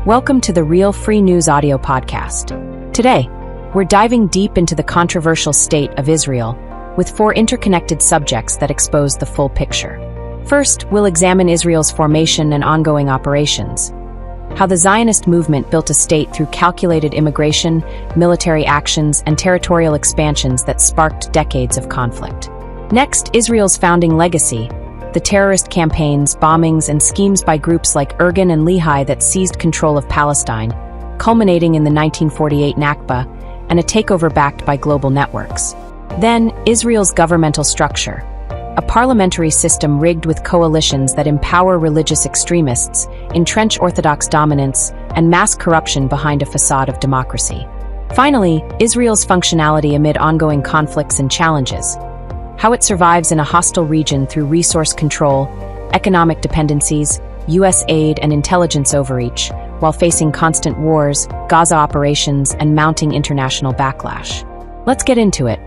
Welcome to the Real Free News audio podcast. Today, we're diving deep into the controversial state of Israel with 4 interconnected subjects that expose the full picture. First, we'll examine Israel's formation and ongoing operations, how the Zionist movement built a state through calculated immigration, military actions, and territorial expansions that sparked decades of conflict. Next, Israel's founding legacy, the terrorist campaigns, bombings, and schemes by groups like Irgun and Lehi that seized control of Palestine, culminating in the 1948 Nakba and a takeover backed by global networks. Then, Israel's governmental structure, a parliamentary system rigged with coalitions that empower religious extremists, entrench Orthodox dominance, and mask corruption behind a facade of democracy. Finally, Israel's functionality amid ongoing conflicts and challenges, how it survives in a hostile region through resource control, economic dependencies, U.S. aid and intelligence overreach, while facing constant wars, Gaza operations, and mounting international backlash. Let's get into it.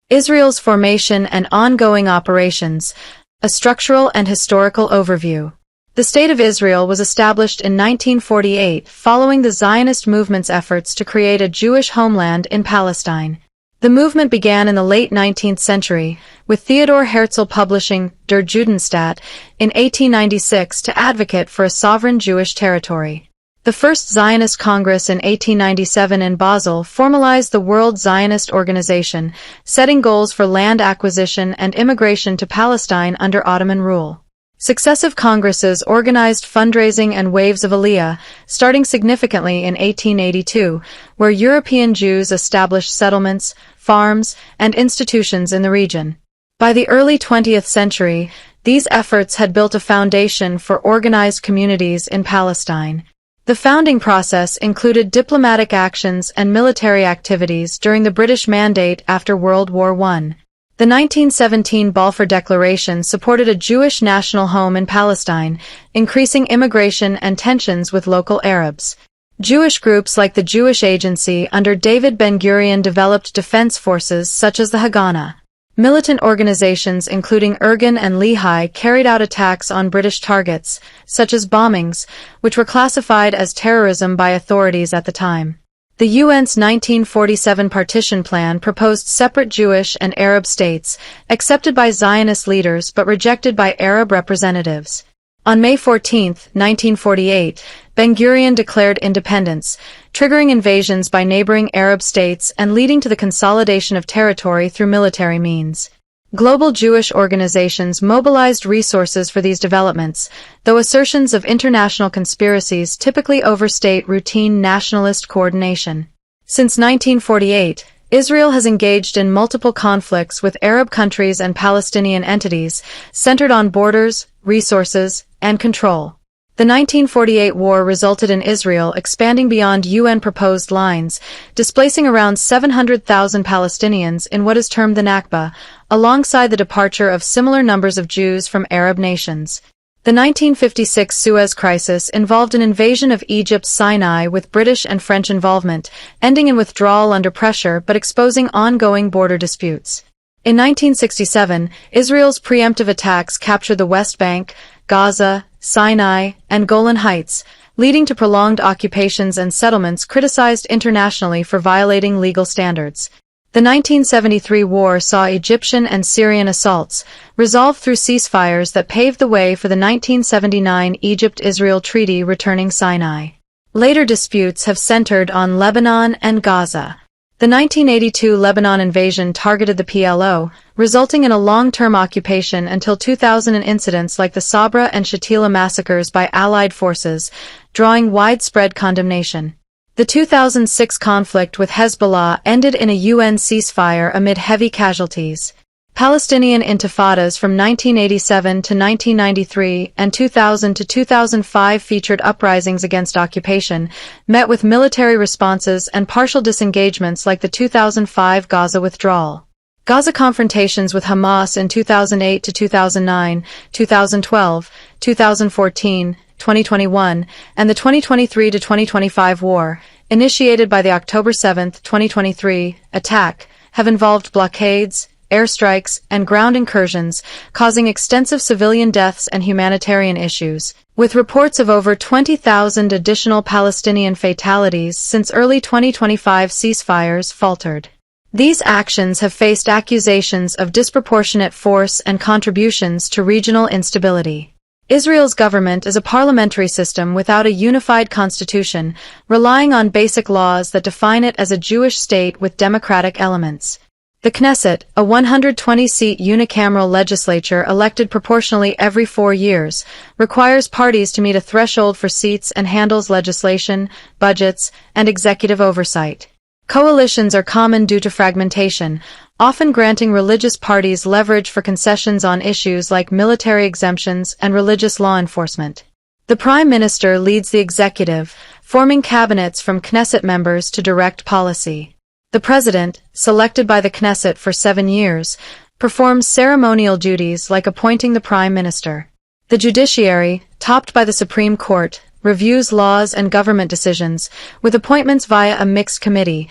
Israel's formation and ongoing operations, a structural and historical overview. The State of Israel was established in 1948 following the Zionist movement's efforts to create a Jewish homeland in Palestine. The movement began in the late 19th century, with Theodor Herzl publishing Der Judenstaat in 1896 to advocate for a sovereign Jewish territory. The First Zionist Congress in 1897 in Basel formalized the World Zionist Organization, setting goals for land acquisition and immigration to Palestine under Ottoman rule. Successive congresses organized fundraising and waves of Aliyah, starting significantly in 1882, where European Jews established settlements, farms, and institutions in the region. By the early 20th century, these efforts had built a foundation for organized communities in Palestine. The founding process included diplomatic actions and military activities during the British Mandate after World War I. The 1917 Balfour Declaration supported a Jewish national home in Palestine, increasing immigration and tensions with local Arabs. Jewish groups like the Jewish Agency under David Ben-Gurion developed defense forces such as the Haganah. Militant organizations including Irgun and Lehi carried out attacks on British targets, such as bombings, which were classified as terrorism by authorities at the time. The UN's 1947 partition plan proposed separate Jewish and Arab states, accepted by Zionist leaders but rejected by Arab representatives. On May 14, 1948, Ben-Gurion declared independence, triggering invasions by neighboring Arab states and leading to the consolidation of territory through military means. Global Jewish organizations mobilized resources for these developments, though assertions of international conspiracies typically overstate routine nationalist coordination. Since 1948, Israel has engaged in multiple conflicts with Arab countries and Palestinian entities, centered on borders, resources, and control. The 1948 war resulted in Israel expanding beyond UN-proposed lines, displacing around 700,000 Palestinians in what is termed the Nakba, alongside the departure of similar numbers of Jews from Arab nations. The 1956 Suez Crisis involved an invasion of Egypt's Sinai with British and French involvement, ending in withdrawal under pressure but exposing ongoing border disputes. In 1967, Israel's preemptive attacks captured the West Bank, Gaza, Sinai, and Golan Heights, leading to prolonged occupations and settlements criticized internationally for violating legal standards. The 1973 war saw Egyptian and Syrian assaults, resolved through ceasefires that paved the way for the 1979 Egypt-Israel Treaty returning Sinai. Later disputes have centered on Lebanon and Gaza. The 1982 Lebanon invasion targeted the PLO, resulting in a long-term occupation until 2000 and incidents like the Sabra and Shatila massacres by Allied forces, drawing widespread condemnation. The 2006 conflict with Hezbollah ended in a UN ceasefire amid heavy casualties. Palestinian intifadas from 1987 to 1993 and 2000 to 2005 featured uprisings against occupation, met with military responses and partial disengagements like the 2005 Gaza withdrawal. Gaza confrontations with Hamas in 2008 to 2009, 2012, 2014, 2021, and the 2023 to 2025 war, initiated by the October 7, 2023, attack, have involved blockades, airstrikes, and ground incursions, causing extensive civilian deaths and humanitarian issues, with reports of over 20,000 additional Palestinian fatalities since early 2025 ceasefires faltered. These actions have faced accusations of disproportionate force and contributions to regional instability. Israel's government is a parliamentary system without a unified constitution, relying on basic laws that define it as a Jewish state with democratic elements. The Knesset, a 120-seat unicameral legislature elected proportionally every 4 years, requires parties to meet a threshold for seats and handles legislation, budgets, and executive oversight. Coalitions are common due to fragmentation, often granting religious parties leverage for concessions on issues like military exemptions and religious law enforcement. The Prime Minister leads the executive, forming cabinets from Knesset members to direct policy. The President, selected by the Knesset for 7 years, performs ceremonial duties like appointing the Prime Minister. The judiciary, topped by the Supreme Court, reviews laws and government decisions, with appointments via a mixed committee.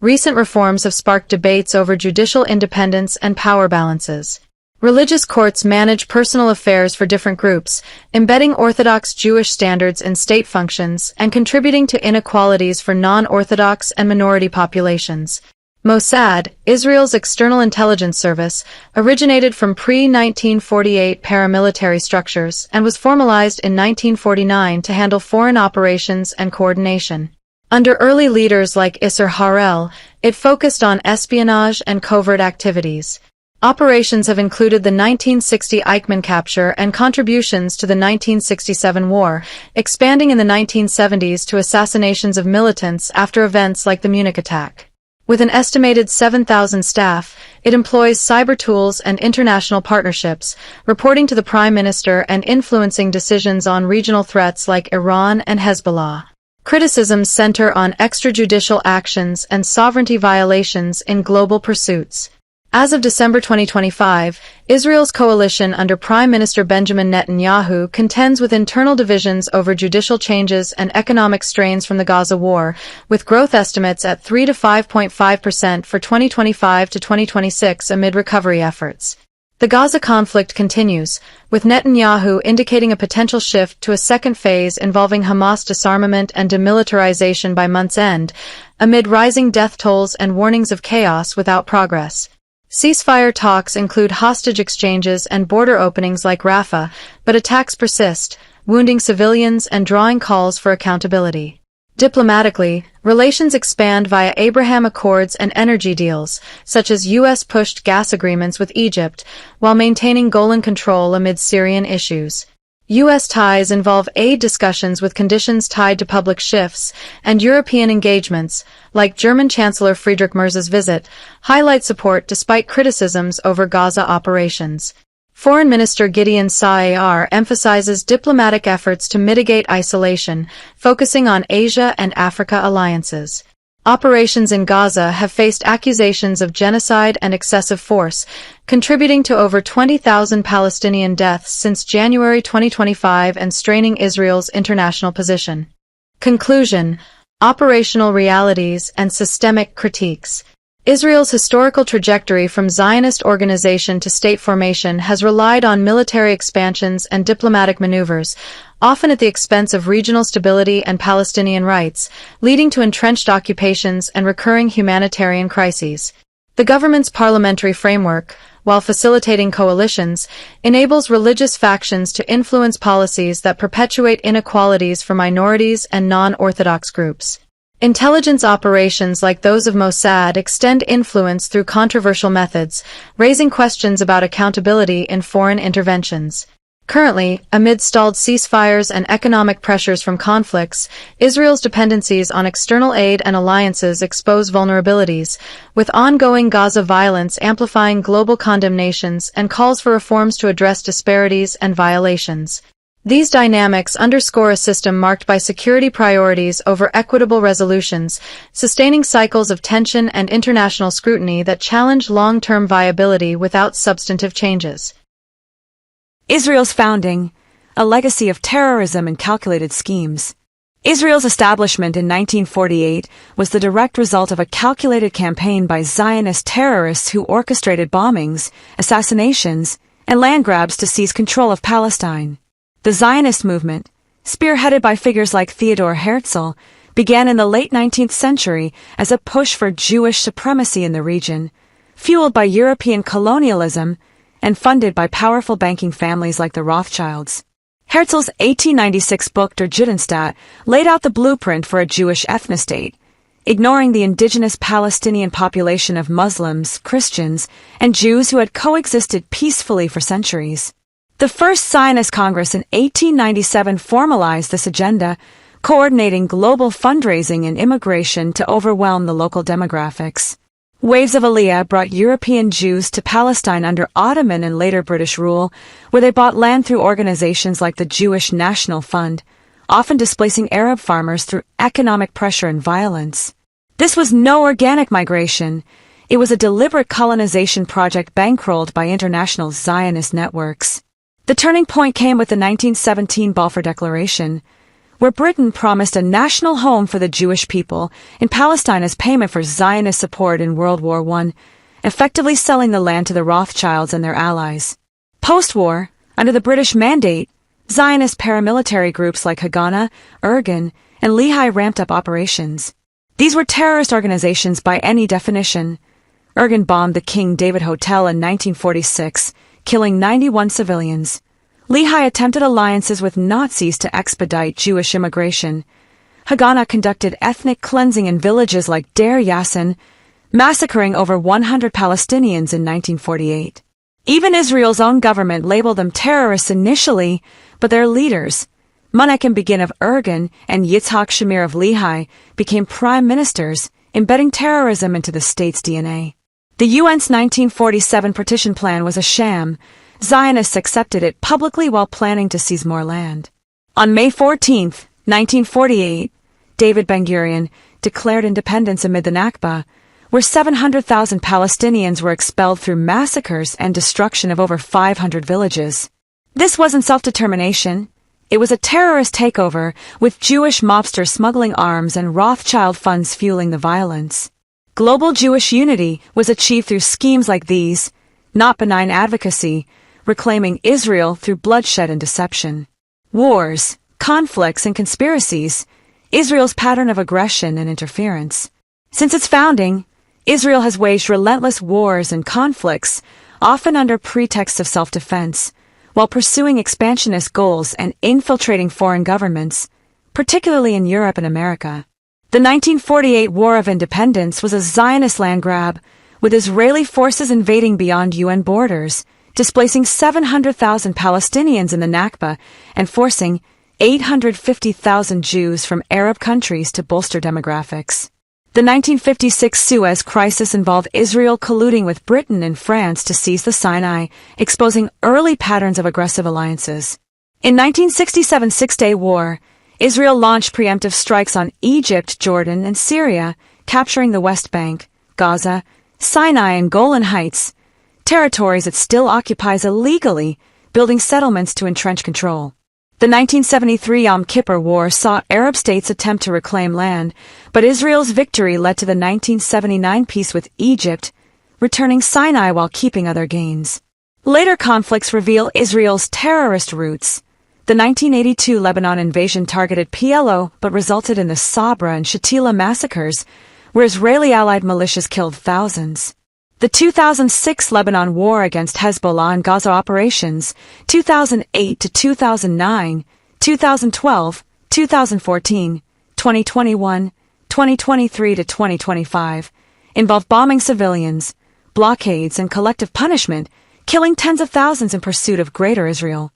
Recent reforms have sparked debates over judicial independence and power balances. Religious courts manage personal affairs for different groups, embedding Orthodox Jewish standards in state functions and contributing to inequalities for non-Orthodox and minority populations. Mossad, Israel's external intelligence service, originated from pre-1948 paramilitary structures and was formalized in 1949 to handle foreign operations and coordination. Under early leaders like Isser Harel, it focused on espionage and covert activities. Operations have included the 1960 Eichmann capture and contributions to the 1967 war, expanding in the 1970s to assassinations of militants after events like the Munich attack. With an estimated 7,000 staff, it employs cyber tools and international partnerships, reporting to the Prime Minister and influencing decisions on regional threats like Iran and Hezbollah. Criticisms center on extrajudicial actions and sovereignty violations in global pursuits. As of December 2025, Israel's coalition under Prime Minister Benjamin Netanyahu contends with internal divisions over judicial changes and economic strains from the Gaza war, with growth estimates at 3 to 5.5% for 2025 to 2026 amid recovery efforts. The Gaza conflict continues, with Netanyahu indicating a potential shift to a second phase involving Hamas disarmament and demilitarization by month's end, amid rising death tolls and warnings of chaos without progress. Ceasefire talks include hostage exchanges and border openings like Rafah, but attacks persist, wounding civilians and drawing calls for accountability. Diplomatically, relations expand via Abraham Accords and energy deals, such as U.S.-pushed gas agreements with Egypt, while maintaining Golan control amid Syrian issues. U.S. ties involve aid discussions with conditions tied to public shifts, and European engagements, like German Chancellor Friedrich Merz's visit, highlight support despite criticisms over Gaza operations. Foreign Minister Gideon Sa'ar emphasizes diplomatic efforts to mitigate isolation, focusing on Asia and Africa alliances. Operations in Gaza have faced accusations of genocide and excessive force, contributing to over 20,000 Palestinian deaths since January 2025 and straining Israel's international position. Conclusion: operational realities and systemic critiques. Israel's historical trajectory from Zionist organization to state formation has relied on military expansions and diplomatic maneuvers, often at the expense of regional stability and Palestinian rights, leading to entrenched occupations and recurring humanitarian crises. The government's parliamentary framework, while facilitating coalitions, enables religious factions to influence policies that perpetuate inequalities for minorities and non-Orthodox groups. Intelligence operations like those of Mossad extend influence through controversial methods, raising questions about accountability in foreign interventions. Currently, amid stalled ceasefires and economic pressures from conflicts, Israel's dependencies on external aid and alliances expose vulnerabilities, with ongoing Gaza violence amplifying global condemnations and calls for reforms to address disparities and violations. These dynamics underscore a system marked by security priorities over equitable resolutions, sustaining cycles of tension and international scrutiny that challenge long-term viability without substantive changes. Israel's founding, a legacy of terrorism and calculated schemes. Israel's establishment in 1948 was the direct result of a calculated campaign by Zionist terrorists who orchestrated bombings, assassinations, and land grabs to seize control of Palestine. The Zionist movement, spearheaded by figures like Theodor Herzl, began in the late 19th century as a push for Jewish supremacy in the region, fueled by European colonialism and funded by powerful banking families like the Rothschilds. Herzl's 1896 book Der Judenstaat laid out the blueprint for a Jewish ethnostate, ignoring the indigenous Palestinian population of Muslims, Christians, and Jews who had coexisted peacefully for centuries. The First Zionist Congress in 1897 formalized this agenda, coordinating global fundraising and immigration to overwhelm the local demographics. Waves of Aliyah brought European Jews to Palestine under Ottoman and later British rule, where they bought land through organizations like the Jewish National Fund, often displacing Arab farmers through economic pressure and violence. This was no organic migration. It was a deliberate colonization project bankrolled by international Zionist networks. The turning point came with the 1917 Balfour Declaration, where Britain promised a national home for the Jewish people in Palestine as payment for Zionist support in World War I, effectively selling the land to the Rothschilds and their allies. Post-war, under the British Mandate, Zionist paramilitary groups like Haganah, Irgun, and Lehi ramped up operations. These were terrorist organizations by any definition. Irgun bombed the King David Hotel in 1946, killing 91 civilians. Lehi attempted alliances with Nazis to expedite Jewish immigration. Haganah conducted ethnic cleansing in villages like Deir Yassin, massacring over 100 Palestinians in 1948. Even Israel's own government labeled them terrorists initially, but their leaders, Menachem Begin of Irgun and Yitzhak Shamir of Lehi, became prime ministers, embedding terrorism into the state's DNA. The UN's 1947 partition plan was a sham. Zionists accepted it publicly while planning to seize more land. On May 14, 1948, David Ben-Gurion declared independence amid the Nakba, where 700,000 Palestinians were expelled through massacres and destruction of over 500 villages. This wasn't self-determination. It was a terrorist takeover, with Jewish mobsters smuggling arms and Rothschild funds fueling the violence. Global Jewish unity was achieved through schemes like these, not benign advocacy, reclaiming Israel through bloodshed and deception. Wars, conflicts, and conspiracies, Israel's pattern of aggression and interference. Since its founding, Israel has waged relentless wars and conflicts, often under pretexts of self-defense, while pursuing expansionist goals and infiltrating foreign governments, particularly in Europe and America. The 1948 War of Independence was a Zionist land grab, with Israeli forces invading beyond UN borders, displacing 700,000 Palestinians in the Nakba and forcing 850,000 Jews from Arab countries to bolster demographics. The 1956 Suez Crisis involved Israel colluding with Britain and France to seize the Sinai, exposing early patterns of aggressive alliances. In 1967's Six-Day War, Israel launched preemptive strikes on Egypt, Jordan, and Syria, capturing the West Bank, Gaza, Sinai, and Golan Heights, territories it still occupies illegally, building settlements to entrench control. The 1973 Yom Kippur War saw Arab states attempt to reclaim land, but Israel's victory led to the 1979 peace with Egypt, returning Sinai while keeping other gains. Later conflicts reveal Israel's terrorist roots. The 1982 Lebanon invasion targeted PLO but resulted in the Sabra and Shatila massacres, where Israeli-allied militias killed thousands. The 2006 Lebanon war against Hezbollah and Gaza operations, 2008 to 2009, 2012, 2014, 2021, 2023 to 2025, involved bombing civilians, blockades, and collective punishment, killing tens of thousands in pursuit of Greater Israel.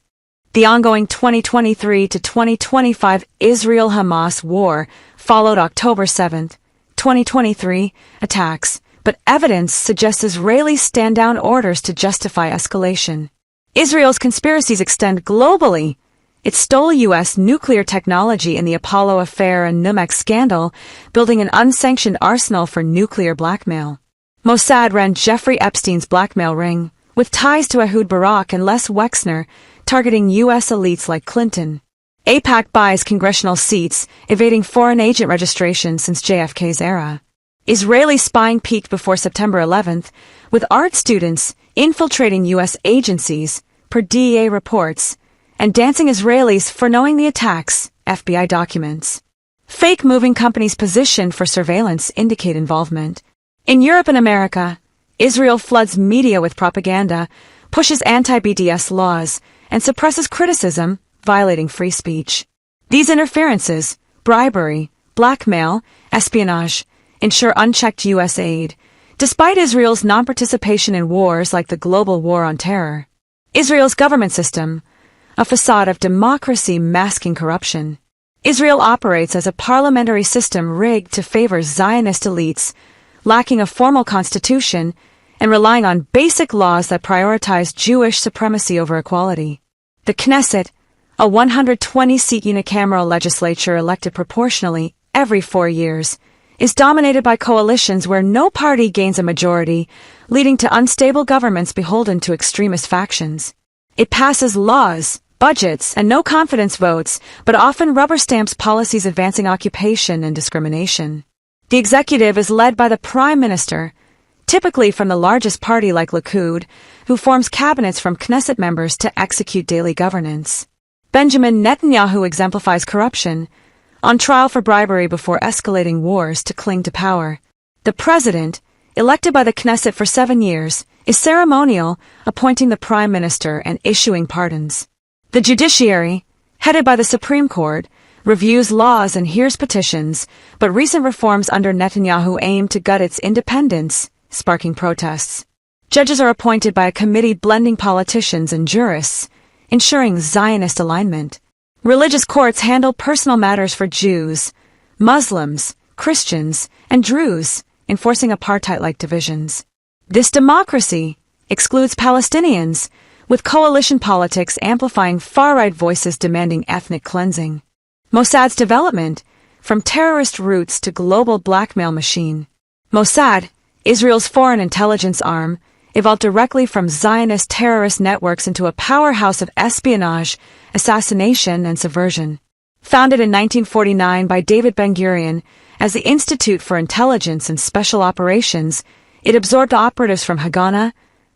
The ongoing 2023 to 2025 Israel-Hamas war followed October 7, 2023, attacks, but evidence suggests Israelis stand down orders to justify escalation. Israel's conspiracies extend globally. It stole U.S. nuclear technology in the Apollo affair and Numex scandal, building an unsanctioned arsenal for nuclear blackmail. Mossad ran Jeffrey Epstein's blackmail ring, with ties to Ehud Barak and Les Wexner, targeting U.S. elites like Clinton. AIPAC buys congressional seats, evading foreign agent registration since JFK's era. Israeli spying peaked before September 11th, with art students infiltrating U.S. agencies, per DEA reports, and dancing Israelis for knowing the attacks, FBI documents. Fake moving companies positioned for surveillance indicate involvement. In Europe and America, Israel floods media with propaganda, pushes anti-BDS laws, and suppresses criticism, violating free speech. These interferences, bribery, blackmail, espionage, ensure unchecked U.S. aid, despite Israel's non-participation in wars like the global war on terror. Israel's government system, a facade of democracy masking corruption. Israel operates as a parliamentary system rigged to favor Zionist elites, lacking a formal constitution and relying on basic laws that prioritize Jewish supremacy over equality. The Knesset, a 120-seat unicameral legislature elected proportionally every 4 years, is dominated by coalitions where no party gains a majority, leading to unstable governments beholden to extremist factions. It passes laws, budgets, and no-confidence votes, but often rubber stamps policies advancing occupation and discrimination. The executive is led by the prime minister, typically from the largest party like Likud, who forms cabinets from Knesset members to execute daily governance. Benjamin Netanyahu exemplifies corruption, on trial for bribery before escalating wars to cling to power. The president, elected by the Knesset for 7 years, is ceremonial, appointing the prime minister and issuing pardons. The judiciary, headed by the Supreme Court, reviews laws and hears petitions, but recent reforms under Netanyahu aim to gut its independence, sparking protests. Judges are appointed by a committee blending politicians and jurists, ensuring Zionist alignment. Religious courts handle personal matters for Jews, Muslims, Christians, and Druze, enforcing apartheid-like divisions. This democracy excludes Palestinians, with coalition politics amplifying far-right voices demanding ethnic cleansing. Mossad's development, from terrorist roots to global blackmail machine. Mossad, Israel's foreign intelligence arm, evolved directly from Zionist terrorist networks into a powerhouse of espionage, assassination, and subversion. Founded in 1949 by David Ben-Gurion as the Institute for Intelligence and Special Operations, it absorbed operatives from Haganah,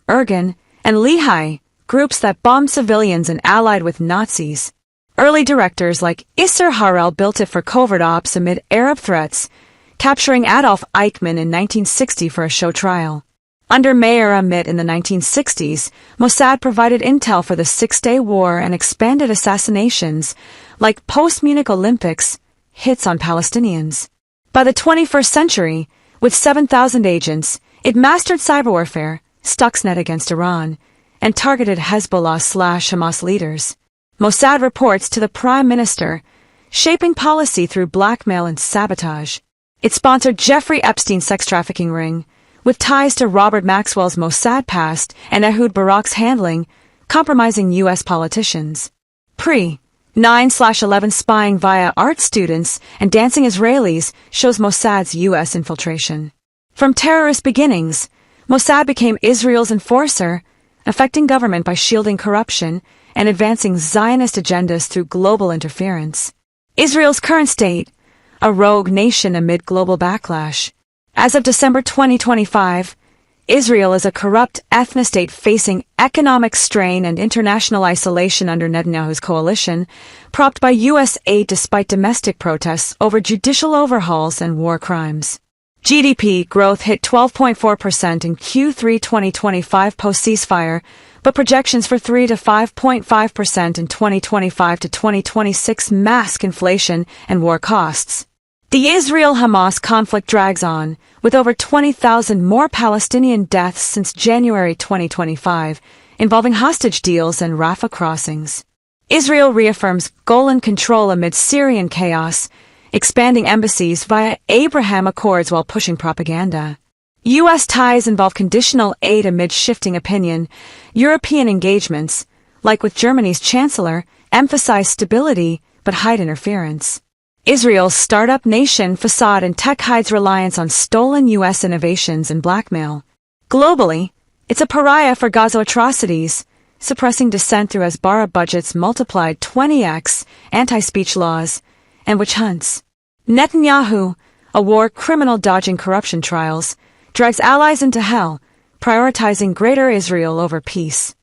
Irgun, and Lehi, groups that bombed civilians and allied with Nazis. Early directors like Isser Harel built it for covert ops amid Arab threats, capturing Adolf Eichmann in 1960 for a show trial. Under Meir Amit in the 1960s, Mossad provided intel for the Six-Day War and expanded assassinations, like post-Munich Olympics, hits on Palestinians. By the 21st century, with 7,000 agents, it mastered cyber warfare, Stuxnet against Iran, and targeted Hezbollah/Hamas leaders. Mossad reports to the Prime Minister, shaping policy through blackmail and sabotage. It sponsored Jeffrey Epstein's sex trafficking ring, with ties to Robert Maxwell's Mossad past and Ehud Barak's handling, compromising U.S. politicians. Pre-9/11 spying via art students and dancing Israelis shows Mossad's U.S. infiltration. From terrorist beginnings, Mossad became Israel's enforcer, affecting government by shielding corruption and advancing Zionist agendas through global interference. Israel's current state, a rogue nation amid global backlash. As of December 2025, Israel is a corrupt ethno-state facing economic strain and international isolation under Netanyahu's coalition, propped by U.S. aid despite domestic protests over judicial overhauls and war crimes. GDP growth hit 12.4% in Q3 2025 post-ceasefire, but projections for 3 to 5.5% in 2025 to 2026 mask inflation and war costs. The Israel-Hamas conflict drags on, with over 20,000 more Palestinian deaths since January 2025, involving hostage deals and Rafah crossings. Israel reaffirms Golan control amid Syrian chaos, expanding embassies via Abraham Accords while pushing propaganda. U.S. ties involve conditional aid amid shifting opinion. European engagements, like with Germany's chancellor, emphasize stability but hide interference. Israel's startup nation facade and tech hides reliance on stolen U.S. innovations and blackmail. Globally, it's a pariah for Gaza atrocities, suppressing dissent through Hasbara budgets multiplied 20x, anti-speech laws, and witch hunts. Netanyahu, a war criminal dodging corruption trials, drags allies into hell, prioritizing greater Israel over peace.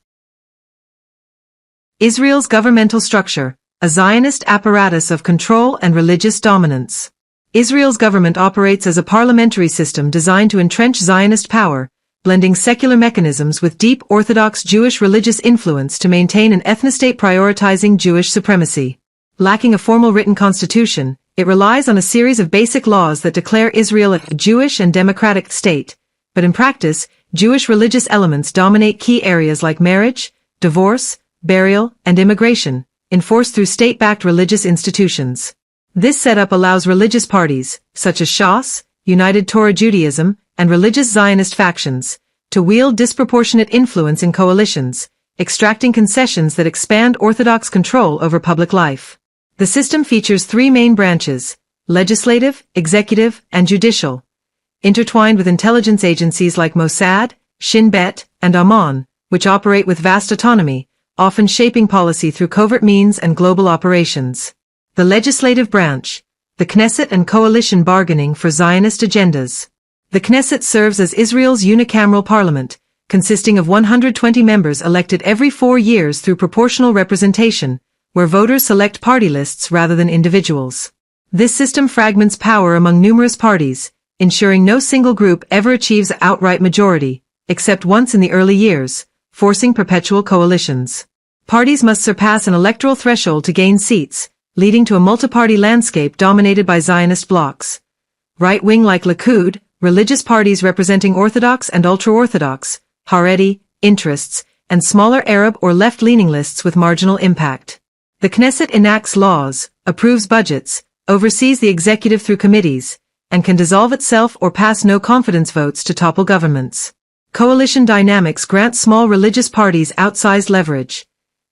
Israel's governmental structure, a Zionist apparatus of control and religious dominance. Israel's government operates as a parliamentary system designed to entrench Zionist power, blending secular mechanisms with deep Orthodox Jewish religious influence to maintain an ethnostate prioritizing Jewish supremacy. Lacking a formal written constitution, it relies on a series of basic laws that declare Israel a Jewish and democratic state, but in practice, Jewish religious elements dominate key areas like marriage, divorce, burial, and immigration, enforced through state-backed religious institutions. This setup allows religious parties, such as Shas, United Torah Judaism, and religious Zionist factions, to wield disproportionate influence in coalitions, extracting concessions that expand Orthodox control over public life. The system features three main branches: legislative, executive, and judicial, intertwined with intelligence agencies like Mossad, Shin Bet, and Amman, which operate with vast autonomy, often shaping policy through covert means and global operations. The legislative branch, the Knesset and coalition bargaining for Zionist agendas. The Knesset serves as Israel's unicameral parliament, consisting of 120 members elected every 4 years through proportional representation, where voters select party lists rather than individuals. This system fragments power among numerous parties, ensuring no single group ever achieves outright majority, except once in the early years, forcing perpetual coalitions. Parties must surpass an electoral threshold to gain seats, leading to a multi-party landscape dominated by Zionist blocs. Right-wing like Likud, religious parties representing Orthodox and ultra-Orthodox, Haredi, interests, and smaller Arab or left-leaning lists with marginal impact. The Knesset enacts laws, approves budgets, oversees the executive through committees, and can dissolve itself or pass no-confidence votes to topple governments. Coalition dynamics grant small religious parties outsized leverage.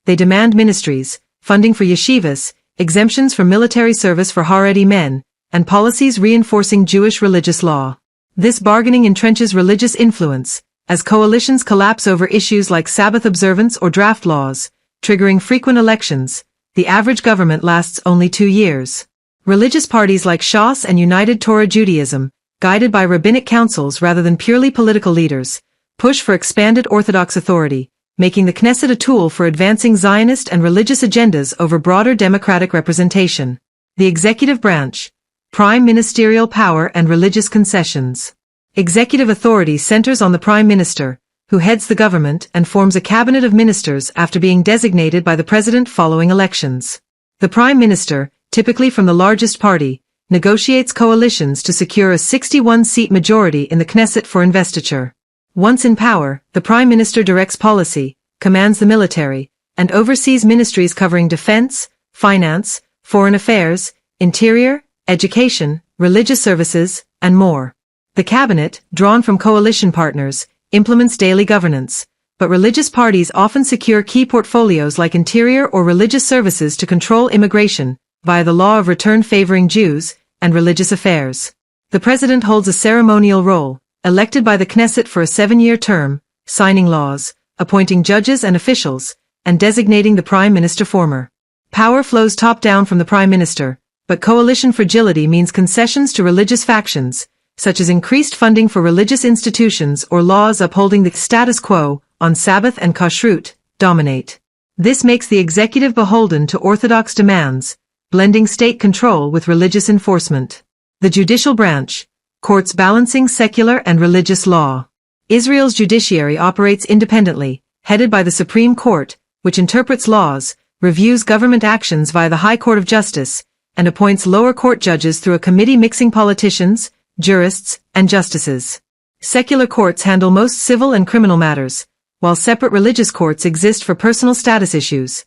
They demand ministries, funding for yeshivas, exemptions from military service for Haredi men, and policies reinforcing Jewish religious law. This bargaining entrenches religious influence, as coalitions collapse over issues like Sabbath observance or draft laws, triggering frequent elections. The average government lasts only 2 years. Religious parties like Shas and United Torah Judaism, guided by rabbinic councils rather than purely political leaders, push for expanded Orthodox authority, making the Knesset a tool for advancing Zionist and religious agendas over broader democratic representation. The executive branch, prime ministerial power and religious concessions. Executive authority centers on the prime minister, who heads the government and forms a cabinet of ministers after being designated by the president following elections. The prime minister, typically from the largest party, negotiates coalitions to secure a 61-seat majority in the Knesset for investiture. Once in power, the prime minister directs policy, commands the military, and oversees ministries covering defense, finance, foreign affairs, interior, education, religious services, and more. The cabinet, drawn from coalition partners, implements daily governance, but religious parties often secure key portfolios like interior or religious services to control immigration, via the law of return favoring Jews, and religious affairs. The president holds a ceremonial role, elected by the Knesset for a 7-year term, signing laws, appointing judges and officials, and designating the prime minister former. Power flows top-down from the prime minister, but coalition fragility means concessions to religious factions, such as increased funding for religious institutions or laws upholding the status quo on Sabbath and Kashrut, dominate. This makes the executive beholden to Orthodox demands, blending state control with religious enforcement. The judicial branch, courts balancing secular and religious law. Israel's judiciary operates independently, headed by the Supreme Court, which interprets laws, reviews government actions via the High Court of Justice, and appoints lower court judges through a committee mixing politicians, jurists, and justices. Secular courts handle most civil and criminal matters, while separate religious courts exist for personal status issues.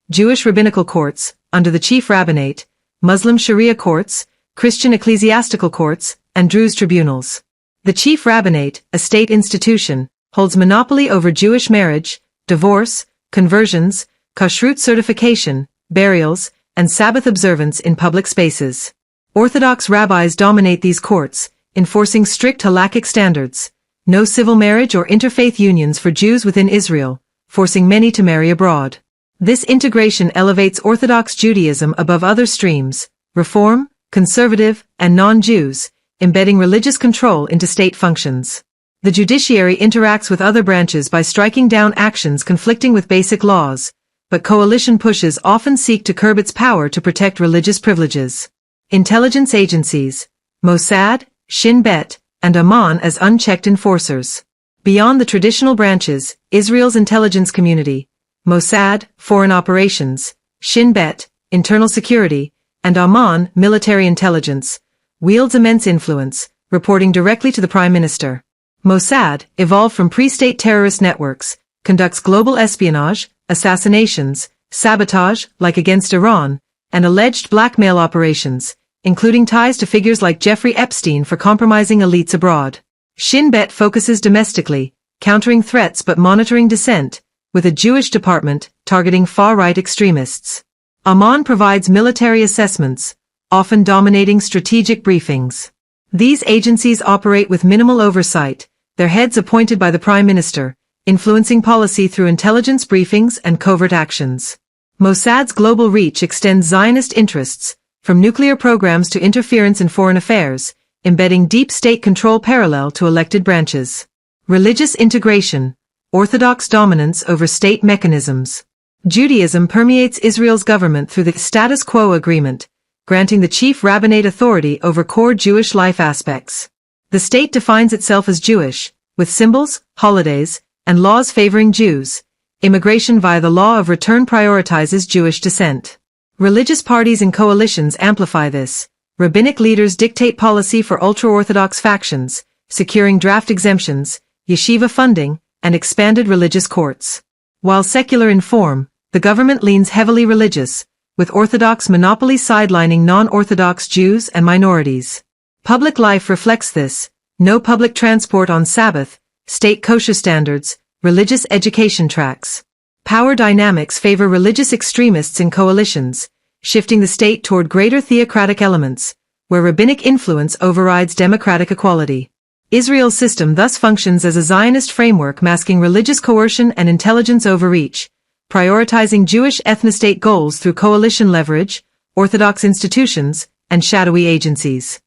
Jewish rabbinical courts, under the chief rabbinate, Muslim Sharia courts, Christian ecclesiastical courts, and Druze tribunals. The chief rabbinate, a state institution, holds monopoly over Jewish marriage, divorce, conversions, kashrut certification, burials, and Sabbath observance in public spaces. Orthodox rabbis dominate these courts, enforcing strict halakhic standards. No civil marriage or interfaith unions for Jews within Israel, forcing many to marry abroad. This integration elevates Orthodox Judaism above other streams, Reform, Conservative, and non-Jews, embedding religious control into state functions. The judiciary interacts with other branches by striking down actions conflicting with basic laws, but coalition pushes often seek to curb its power to protect religious privileges. Intelligence agencies, Mossad, Shin Bet, and Amman as unchecked enforcers. Beyond the traditional branches, Israel's intelligence community, Mossad, Foreign Operations, Shin Bet, Internal Security, and Amman, Military Intelligence, wields immense influence, reporting directly to the Prime Minister. Mossad, evolved from pre-state terrorist networks, conducts global espionage, assassinations, sabotage, like against Iran, and alleged blackmail operations, including ties to figures like Jeffrey Epstein for compromising elites abroad. Shin Bet focuses domestically, countering threats but monitoring dissent, with a Jewish department targeting far-right extremists. Amman provides military assessments, often dominating strategic briefings. These agencies operate with minimal oversight, their heads appointed by the Prime Minister, influencing policy through intelligence briefings and covert actions. Mossad's global reach extends Zionist interests, from nuclear programs to interference in foreign affairs, embedding deep state control parallel to elected branches. Religious integration, Orthodox dominance over state mechanisms. Judaism permeates Israel's government through the status quo agreement, granting the chief rabbinate authority over core Jewish life aspects. The state defines itself as Jewish, with symbols, holidays, and laws favoring Jews. Immigration via the law of return prioritizes Jewish descent. Religious parties and coalitions amplify this. Rabbinic leaders dictate policy for ultra-Orthodox factions, securing draft exemptions, yeshiva funding, and expanded religious courts. While secular in form, the government leans heavily religious, with Orthodox monopoly sidelining non-Orthodox Jews and minorities. Public life reflects this: no public transport on Sabbath, state kosher standards, religious education tracks. Power dynamics favor religious extremists in coalitions, shifting the state toward greater theocratic elements, where rabbinic influence overrides democratic equality. Israel's system thus functions as a Zionist framework masking religious coercion and intelligence overreach, prioritizing Jewish ethnostate goals through coalition leverage, Orthodox institutions, and shadowy agencies.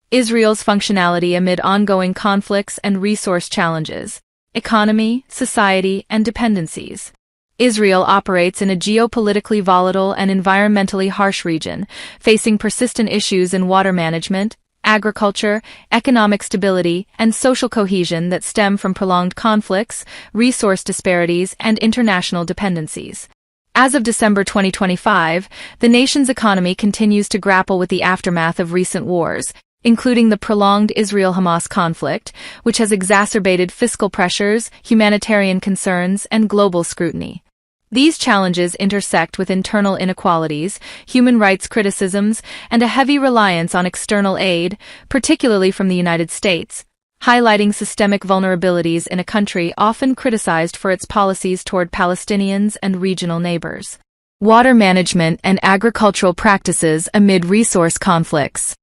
Israel's functionality amid ongoing conflicts and resource challenges. Economy, society, and dependencies. Israel operates in a geopolitically volatile and environmentally harsh region, facing persistent issues in water management, agriculture, economic stability, and social cohesion that stem from prolonged conflicts, resource disparities, and international dependencies. As of December 2025, the nation's economy continues to grapple with the aftermath of recent wars, including the prolonged Israel-Hamas conflict, which has exacerbated fiscal pressures, humanitarian concerns, and global scrutiny. These challenges intersect with internal inequalities, human rights criticisms, and a heavy reliance on external aid, particularly from the United States, highlighting systemic vulnerabilities in a country often criticized for its policies toward Palestinians and regional neighbors. Water management and agricultural practices amid resource conflicts.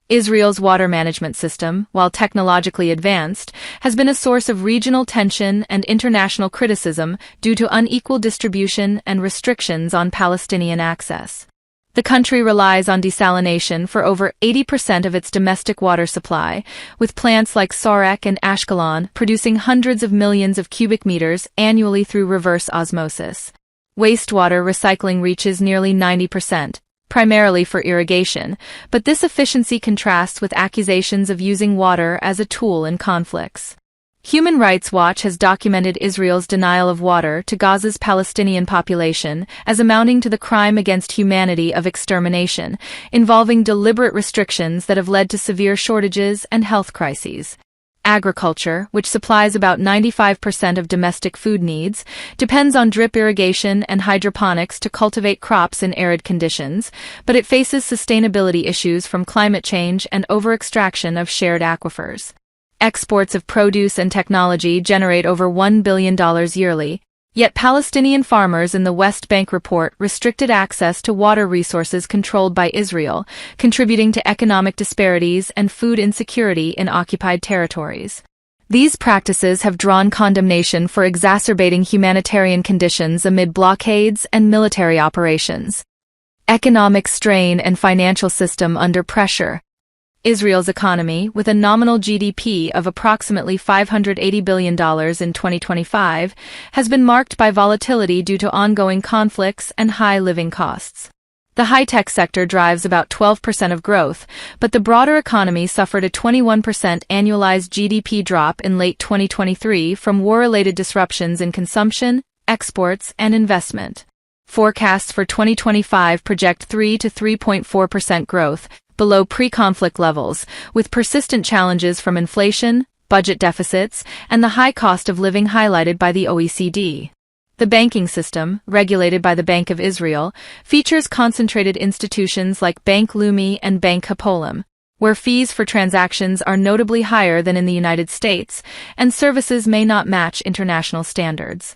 Israel's water management system, while technologically advanced, has been a source of regional tension and international criticism due to unequal distribution and restrictions on Palestinian access. The country relies on desalination for over 80% of its domestic water supply, with plants like Sorek and Ashkelon producing hundreds of millions of cubic meters annually through reverse osmosis. Wastewater recycling reaches nearly 90%. Primarily for irrigation, but this efficiency contrasts with accusations of using water as a tool in conflicts. Human Rights Watch has documented Israel's denial of water to Gaza's Palestinian population as amounting to the crime against humanity of extermination, involving deliberate restrictions that have led to severe shortages and health crises. Agriculture, which supplies about 95% of domestic food needs, depends on drip irrigation and hydroponics to cultivate crops in arid conditions, but it faces sustainability issues from climate change and over-extraction of shared aquifers. Exports of produce and technology generate over $1 billion yearly, yet Palestinian farmers in the West Bank report restricted access to water resources controlled by Israel, contributing to economic disparities and food insecurity in occupied territories. These practices have drawn condemnation for exacerbating humanitarian conditions amid blockades and military operations. Economic strain and financial system under pressure. Israel's economy, with a nominal GDP of approximately $580 billion in 2025, has been marked by volatility due to ongoing conflicts and high living costs. The high-tech sector drives about 12% of growth, but the broader economy suffered a 21% annualized GDP drop in late 2023 from war-related disruptions in consumption, exports, and investment. Forecasts for 2025 project 3 to 3.4% growth, below pre-conflict levels, with persistent challenges from inflation, budget deficits, and the high cost of living highlighted by the OECD. The banking system, regulated by the Bank of Israel, features concentrated institutions like Bank Leumi and Bank Hapoalim, where fees for transactions are notably higher than in the United States, and services may not match international standards.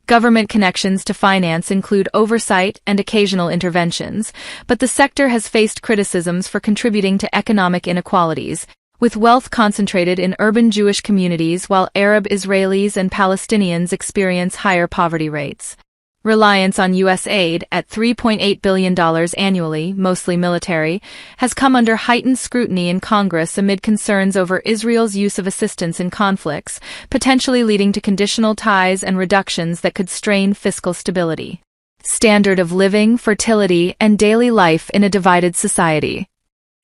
Government connections to finance include oversight and occasional interventions, but the sector has faced criticisms for contributing to economic inequalities, with wealth concentrated in urban Jewish communities while Arab Israelis and Palestinians experience higher poverty rates. Reliance on U.S. aid, at $3.8 billion annually, mostly military, has come under heightened scrutiny in Congress amid concerns over Israel's use of assistance in conflicts, potentially leading to conditional ties and reductions that could strain fiscal stability. Standard of living, fertility, and daily life in a divided society.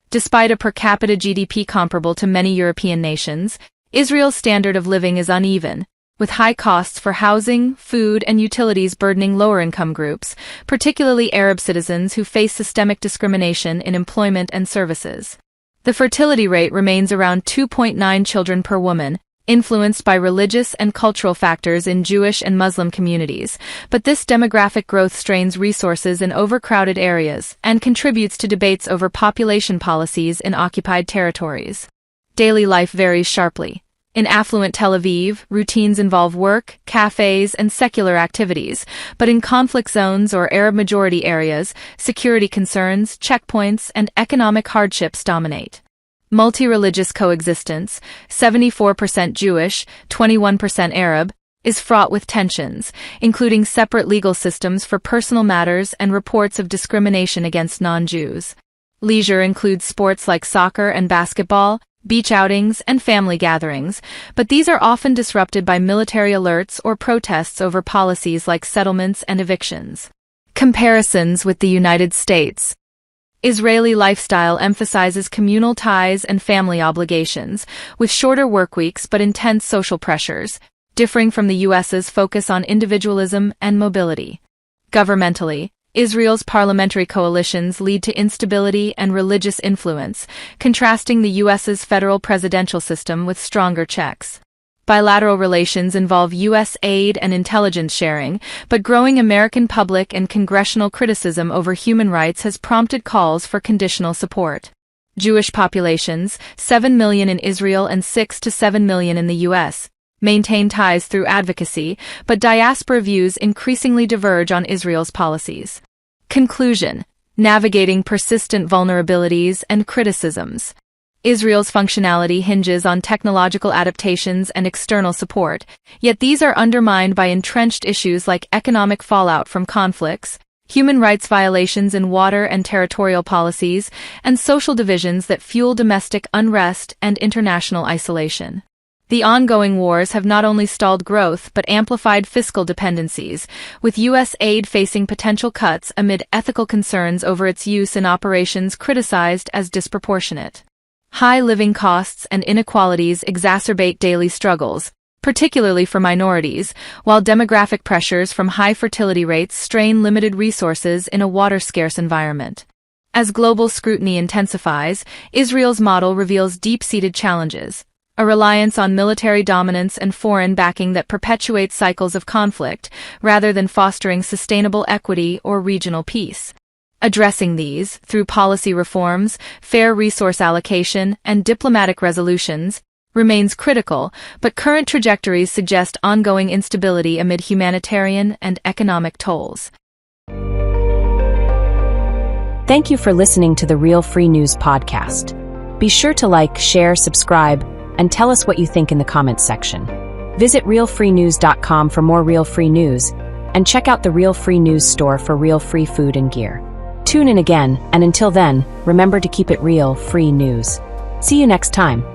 Despite a per capita GDP comparable to many European nations, Israel's standard of living is uneven, with high costs for housing, food, and utilities burdening lower-income groups, particularly Arab citizens who face systemic discrimination in employment and services. The fertility rate remains around 2.9 children per woman, influenced by religious and cultural factors in Jewish and Muslim communities, but this demographic growth strains resources in overcrowded areas and contributes to debates over population policies in occupied territories. Daily life varies sharply. In affluent Tel Aviv, routines involve work, cafes, and secular activities, but in conflict zones or Arab-majority areas, security concerns, checkpoints, and economic hardships dominate. Multi-religious coexistence, 74% Jewish, 21% Arab, is fraught with tensions, including separate legal systems for personal matters and reports of discrimination against non-Jews. Leisure includes sports like soccer and basketball, beach outings, and family gatherings, but these are often disrupted by military alerts or protests over policies like settlements and evictions. Comparisons with the United States. Israeli lifestyle emphasizes communal ties and family obligations, with shorter workweeks but intense social pressures, differing from the U.S.'s focus on individualism and mobility. Governmentally, Israel's parliamentary coalitions lead to instability and religious influence, contrasting the U.S.'s federal presidential system with stronger checks. Bilateral relations involve U.S. aid and intelligence sharing, but growing American public and congressional criticism over human rights has prompted calls for conditional support. Jewish populations, 7 million in Israel and 6 to 7 million in the U.S., maintain ties through advocacy, but diaspora views increasingly diverge on Israel's policies. Conclusion: navigating persistent vulnerabilities and criticisms. Israel's functionality hinges on technological adaptations and external support, yet these are undermined by entrenched issues like economic fallout from conflicts, human rights violations in water and territorial policies, and social divisions that fuel domestic unrest and international isolation. The ongoing wars have not only stalled growth but amplified fiscal dependencies, with U.S. aid facing potential cuts amid ethical concerns over its use in operations criticized as disproportionate. High living costs and inequalities exacerbate daily struggles, particularly for minorities, while demographic pressures from high fertility rates strain limited resources in a water-scarce environment. As global scrutiny intensifies, Israel's model reveals deep-seated challenges. A reliance on military dominance and foreign backing that perpetuates cycles of conflict, rather than fostering sustainable equity or regional peace. Addressing these, through policy reforms, fair resource allocation, and diplomatic resolutions, remains critical, but current trajectories suggest ongoing instability amid humanitarian and economic tolls. Thank you for listening to the Real Free News podcast. Be sure to like, share, subscribe, and tell us what you think in the comments section. Visit realfreenews.com for more Real Free News, and check out the Real Free News store for real free food and gear. Tune in again, and until then, remember to keep it real, free news. See you next time.